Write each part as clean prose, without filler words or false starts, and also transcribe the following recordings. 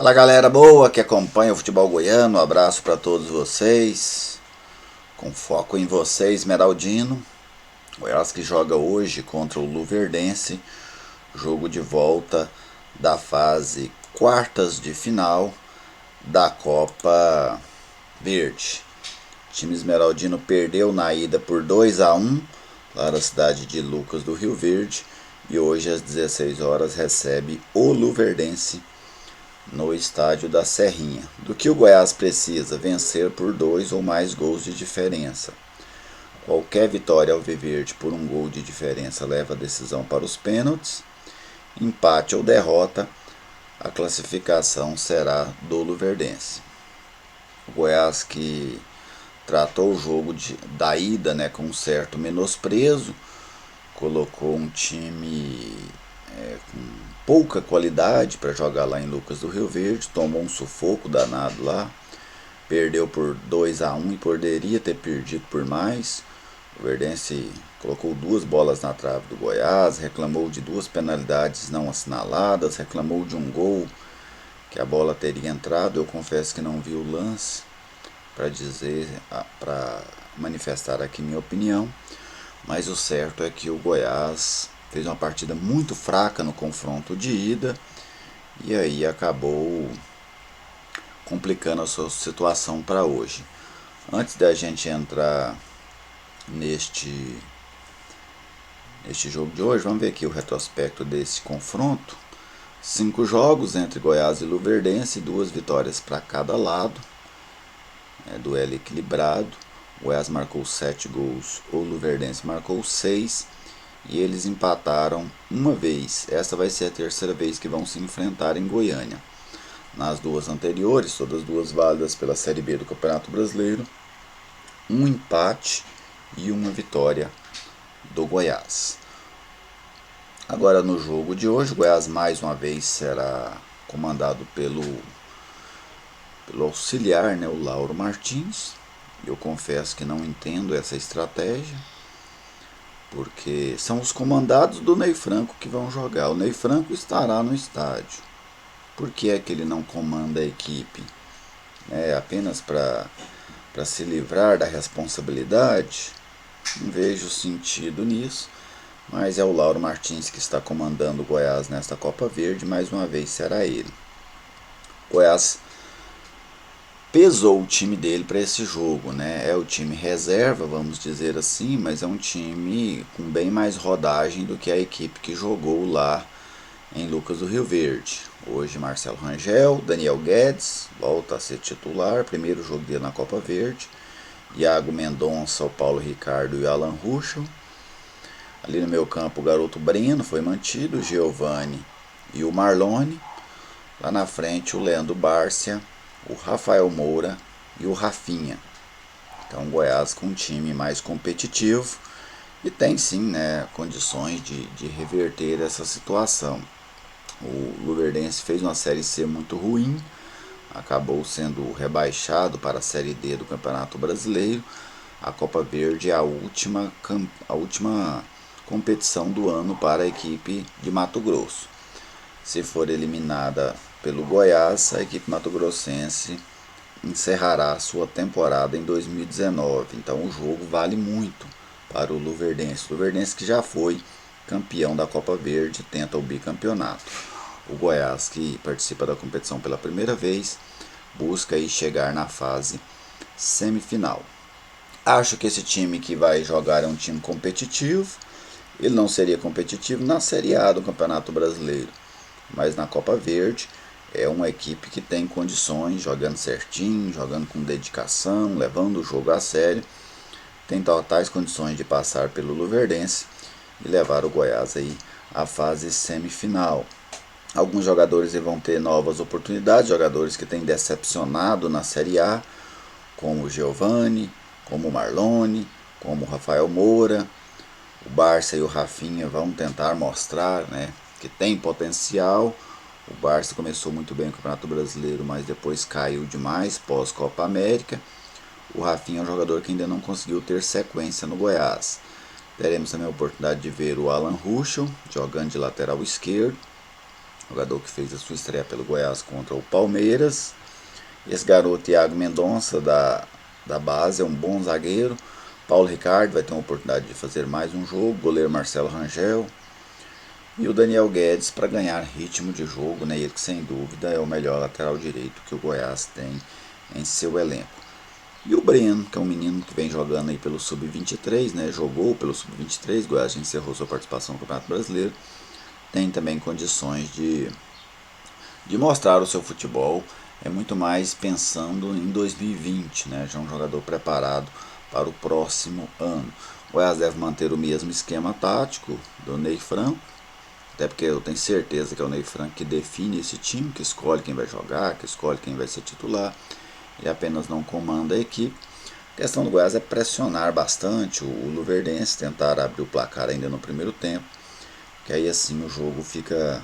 Fala galera boa que acompanha o futebol goiano, um abraço para todos vocês, com foco em você, Esmeraldino. Goiás que joga hoje contra o Luverdense, jogo de volta da fase quartas de final da Copa Verde. O time esmeraldino perdeu na ida por 2-1 lá na cidade de Lucas do Rio Verde e hoje às 16 horas recebe o Luverdense no estádio da Serrinha. Do que o Goiás precisa? Vencer por 2 ou mais gols de diferença. Qualquer vitória alviverde por um gol de diferença leva a decisão para os pênaltis. Empate ou derrota, a classificação será do Luverdense. O Goiás que tratou o jogo da ida, com um certo menosprezo, colocou um time com pouca qualidade para jogar lá em Lucas do Rio Verde, tomou um sufoco danado lá, perdeu por 2-1 e poderia ter perdido por mais. O Verdense colocou 2 bolas na trave do Goiás, reclamou de 2 penalidades não assinaladas, reclamou de um gol que a bola teria entrado. Eu confesso que não vi o lance para manifestar aqui minha opinião, mas o certo é que o Goiás fez uma partida muito fraca no confronto de ida e aí acabou complicando a sua situação para hoje. Antes da gente entrar neste jogo de hoje, vamos ver aqui o retrospecto desse confronto. 5 jogos entre Goiás e Luverdense, 2 vitórias para cada lado, duelo equilibrado. O Goiás marcou 7 gols, o Luverdense marcou 6 e eles empataram uma vez. Essa vai ser a terceira vez que vão se enfrentar em Goiânia. Nas 2 anteriores, todas 2 válidas pela Série B do Campeonato Brasileiro, um empate e uma vitória do Goiás. Agora no jogo de hoje, o Goiás mais uma vez será comandado pelo auxiliar, o Lauro Martins. Eu confesso que não entendo essa estratégia, porque são os comandados do Ney Franco que vão jogar. O Ney Franco estará no estádio. Por que é que ele não comanda a equipe? Apenas para se livrar da responsabilidade? Não vejo sentido nisso, mas é o Lauro Martins que está comandando o Goiás nesta Copa Verde, mais uma vez será ele. O Goiás pesou o time dele para esse jogo, É o time reserva, vamos dizer assim, mas é um time com bem mais rodagem do que a equipe que jogou lá em Lucas do Rio Verde. Hoje Marcelo Rangel, Daniel Guedes volta a ser titular, primeiro jogo dele na Copa Verde. Iago Mendonça, o Paulo Ricardo e o Alan Ruschel. Ali no meio campo o garoto Breno foi mantido, o Giovani e o Marlone. Lá na frente o Leandro Bárcia, o Rafael Moura e o Rafinha. Então o Goiás com um time mais competitivo e tem sim condições de reverter essa situação. O Luverdense fez uma Série C muito ruim, acabou sendo rebaixado para a Série D do Campeonato Brasileiro. A Copa Verde é a última competição do ano para a equipe de Mato Grosso. Se for eliminada pelo Goiás, a equipe mato-grossense encerrará a sua temporada em 2019. Então o jogo vale muito para o Luverdense. O Luverdense que já foi campeão da Copa Verde, tenta o bicampeonato. O Goiás, que participa da competição pela primeira vez, busca aí chegar na fase semifinal. Acho que esse time que vai jogar é um time competitivo. Ele não seria competitivo na Série A do Campeonato Brasileiro, mas na Copa Verde é uma equipe que tem condições, jogando certinho, jogando com dedicação, levando o jogo a sério, tem totais condições de passar pelo Luverdense e levar o Goiás aí à fase semifinal. Alguns jogadores vão ter novas oportunidades, jogadores que têm decepcionado na Série A, como o Giovani, como o Marlone, como o Rafael Moura. O Barça e o Rafinha vão tentar mostrar que tem potencial. O Barça começou muito bem no Campeonato Brasileiro, mas depois caiu demais pós-Copa América. O Rafinha é um jogador que ainda não conseguiu ter sequência no Goiás. Teremos também a oportunidade de ver o Alan Ruschel jogando de lateral esquerdo. jogador que fez a sua estreia pelo Goiás contra o Palmeiras. Esse garoto Thiago Mendonça da base é um bom zagueiro. Paulo Ricardo vai ter uma oportunidade de fazer mais um jogo. Goleiro Marcelo Rangel. E o Daniel Guedes para ganhar ritmo de jogo, né? Ele que sem dúvida é o melhor lateral direito que o Goiás tem em seu elenco. E o Breno, que é um menino que vem jogando aí pelo Sub-23, né? Jogou pelo Sub-23, Goiás encerrou sua participação no Campeonato Brasileiro. Tem também condições de mostrar o seu futebol, é muito mais pensando em 2020, né? Já é um jogador preparado para o próximo ano. O Goiás deve manter o mesmo esquema tático do Ney Franco, até porque eu tenho certeza que é o Ney Franco que define esse time, que escolhe quem vai jogar, que escolhe quem vai ser titular, e apenas não comanda a equipe. A questão do Goiás é pressionar bastante o Luverdense, tentar abrir o placar ainda no primeiro tempo, que aí assim o jogo fica...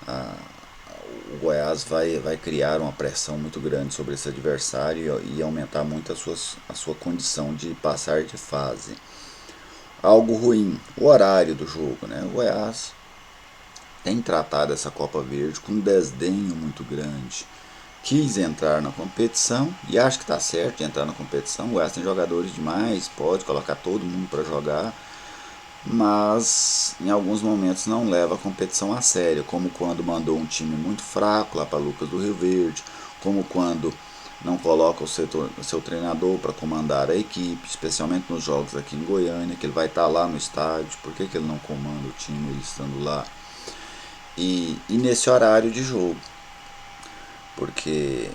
o Goiás vai criar uma pressão muito grande sobre esse adversário e aumentar muito a sua condição de passar de fase. Algo ruim, o horário do jogo, né? O Goiás tem tratado essa Copa Verde com um desdenho muito grande. Quis entrar na competição e acho que está certo de entrar na competição. O Goiás tem jogadores demais, pode colocar todo mundo para jogar, mas em alguns momentos não leva a competição a sério, como quando mandou um time muito fraco lá para Lucas do Rio Verde, como quando não coloca o seu treinador para comandar a equipe, especialmente nos jogos aqui em Goiânia, que ele vai estar lá no estádio, por que ele não comanda o time ele estando lá? E nesse horário de jogo, porque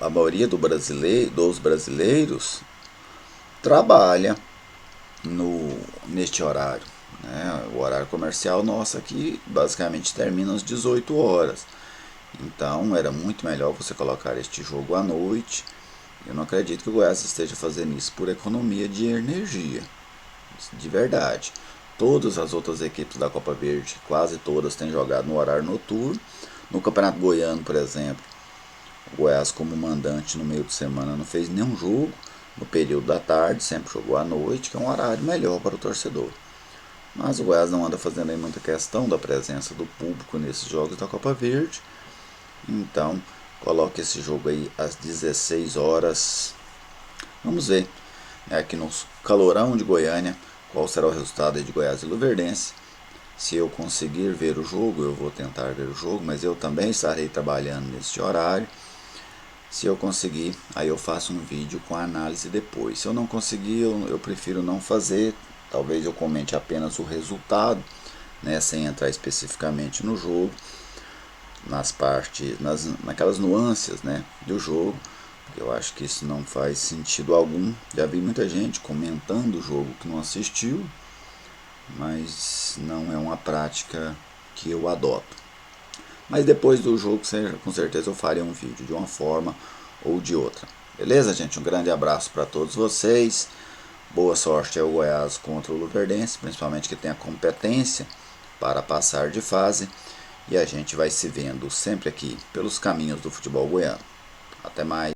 a maioria dos brasileiros trabalha neste horário. Né? O horário comercial nosso aqui basicamente termina às 18 horas. Então era muito melhor você colocar este jogo à noite. Eu não acredito que o Goiás esteja fazendo isso por economia de energia. De verdade. Todas as outras equipes da Copa Verde, quase todas, têm jogado no horário noturno. No Campeonato Goiano, por exemplo, o Goiás como mandante no meio de semana não fez nenhum jogo. No período da tarde, sempre jogou à noite, que é um horário melhor para o torcedor. Mas o Goiás não anda fazendo aí muita questão da presença do público nesses jogos da Copa Verde. Então, coloque esse jogo aí às 16 horas. Vamos ver, né, aqui no calorão de Goiânia, qual será o resultado aí de Goiás e Luverdense. Se eu conseguir ver o jogo, eu vou tentar ver o jogo, mas eu também estarei trabalhando neste horário. Se eu conseguir, aí eu faço um vídeo com a análise depois. Se eu não conseguir, eu prefiro não fazer. Talvez eu comente apenas o resultado, né, sem entrar especificamente no jogo, nas partes, naquelas nuances, né, do jogo. Eu acho que isso não faz sentido algum. Já vi muita gente comentando o jogo que não assistiu, mas não é uma prática que eu adoto. Mas depois do jogo, com certeza eu farei um vídeo de uma forma ou de outra. Beleza, gente? Um grande abraço para todos vocês. Boa sorte ao Goiás contra o Luverdense, principalmente que tem a competência para passar de fase. E a gente vai se vendo sempre aqui pelos caminhos do futebol goiano. Até mais.